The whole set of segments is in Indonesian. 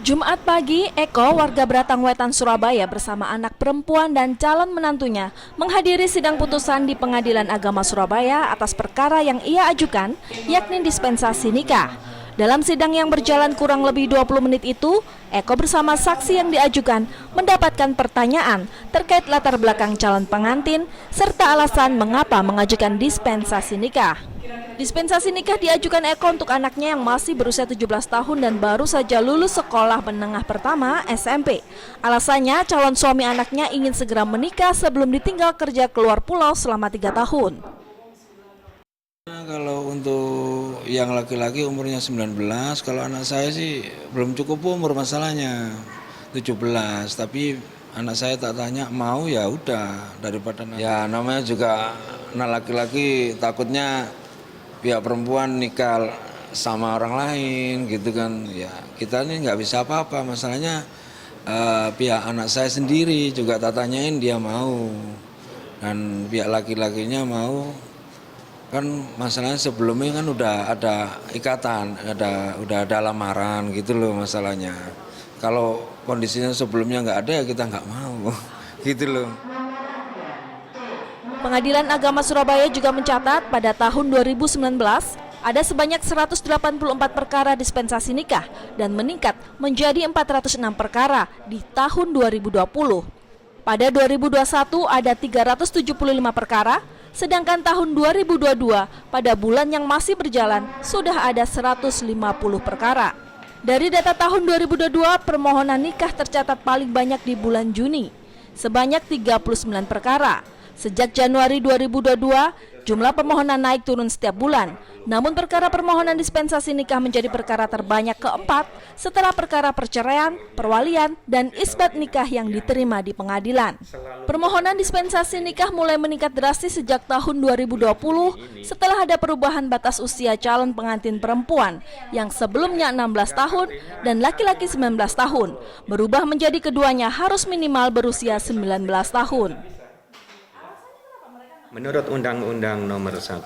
Jumat pagi, Eko, warga Beratang Wetan, Surabaya bersama anak perempuan dan calon menantunya menghadiri sidang putusan di Pengadilan Agama Surabaya atas perkara yang ia ajukan, yakni dispensasi nikah. Dalam sidang yang berjalan kurang lebih 20 menit itu, Eko bersama saksi yang diajukan mendapatkan pertanyaan terkait latar belakang calon pengantin serta alasan mengapa mengajukan dispensasi nikah. Dispensasi nikah diajukan Eko untuk anaknya yang masih berusia 17 tahun dan baru saja lulus sekolah menengah pertama SMP. Alasannya calon suami anaknya ingin segera menikah sebelum ditinggal kerja keluar pulau selama 3 tahun. Kalau untuk yang laki-laki umurnya 19, kalau anak saya sih belum cukup umur masalahnya 17, tapi anak saya tak tanya mau ya udah daripada ya namanya juga anak laki-laki takutnya pihak perempuan nikah sama orang lain gitu kan, ya kita ini nggak bisa apa-apa, masalahnya pihak anak saya sendiri juga tak tanyain dia mau dan pihak laki-lakinya mau. Kan masalahnya sebelumnya kan udah ada ikatan, udah ada lamaran gitu loh masalahnya. Kalau kondisinya sebelumnya nggak ada ya kita nggak mau gitu loh. Pengadilan Agama Surabaya juga mencatat pada tahun 2019 ada sebanyak 184 perkara dispensasi nikah dan meningkat menjadi 406 perkara di tahun 2020. Pada 2021 ada 375 perkara, sedangkan tahun 2022 pada bulan yang masih berjalan sudah ada 150 perkara. Dari data tahun 2022, permohonan nikah tercatat paling banyak di bulan Juni, sebanyak 39 perkara. Sejak Januari 2022, jumlah permohonan naik turun setiap bulan. Namun perkara permohonan dispensasi nikah menjadi perkara terbanyak keempat setelah perkara perceraian, perwalian, dan isbat nikah yang diterima di pengadilan. Permohonan dispensasi nikah mulai meningkat drastis sejak tahun 2020 setelah ada perubahan batas usia calon pengantin perempuan yang sebelumnya 16 tahun dan laki-laki 19 tahun, berubah menjadi keduanya harus minimal berusia 19 tahun. Menurut Undang-Undang Nomor 1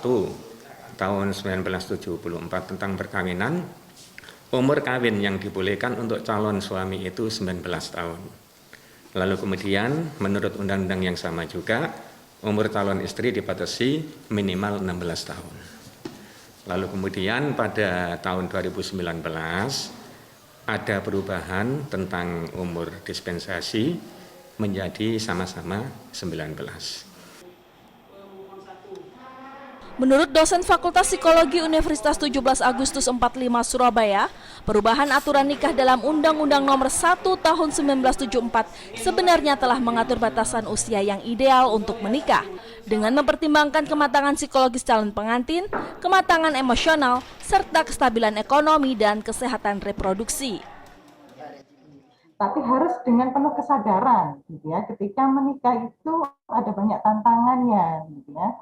Tahun 1974 tentang perkawinan, umur kawin yang dibolehkan untuk calon suami itu 19 tahun. Lalu kemudian menurut undang-undang yang sama juga, umur calon istri dibatasi minimal 16 tahun. Lalu kemudian pada tahun 2019 ada perubahan tentang umur dispensasi menjadi sama-sama 19. Menurut dosen Fakultas Psikologi Universitas 17 Agustus 45 Surabaya, perubahan aturan nikah dalam Undang-Undang Nomor 1 Tahun 1974 sebenarnya telah mengatur batasan usia yang ideal untuk menikah dengan mempertimbangkan kematangan psikologis calon pengantin, kematangan emosional, serta kestabilan ekonomi dan kesehatan reproduksi. Tapi harus dengan penuh kesadaran, gitu ya. Ketika menikah itu ada banyak tantangannya, gitu ya.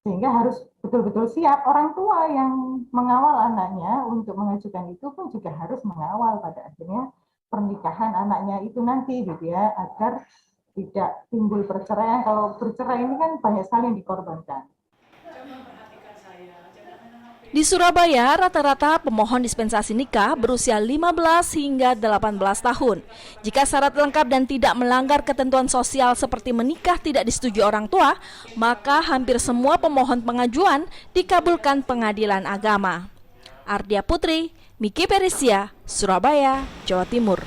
Sehingga harus betul-betul siap, orang tua yang mengawal anaknya untuk mengajukan itu pun juga harus mengawal pada akhirnya pernikahan anaknya itu nanti gitu ya, agar tidak timbul perceraian. Kalau bercerai ini kan banyak sekali yang dikorbankan. Di Surabaya, rata-rata pemohon dispensasi nikah berusia 15 hingga 18 tahun. Jika syarat lengkap dan tidak melanggar ketentuan sosial seperti menikah tidak disetujui orang tua, maka hampir semua pemohon pengajuan dikabulkan Pengadilan Agama. Ardia Putri, Miki Perisia, Surabaya, Jawa Timur.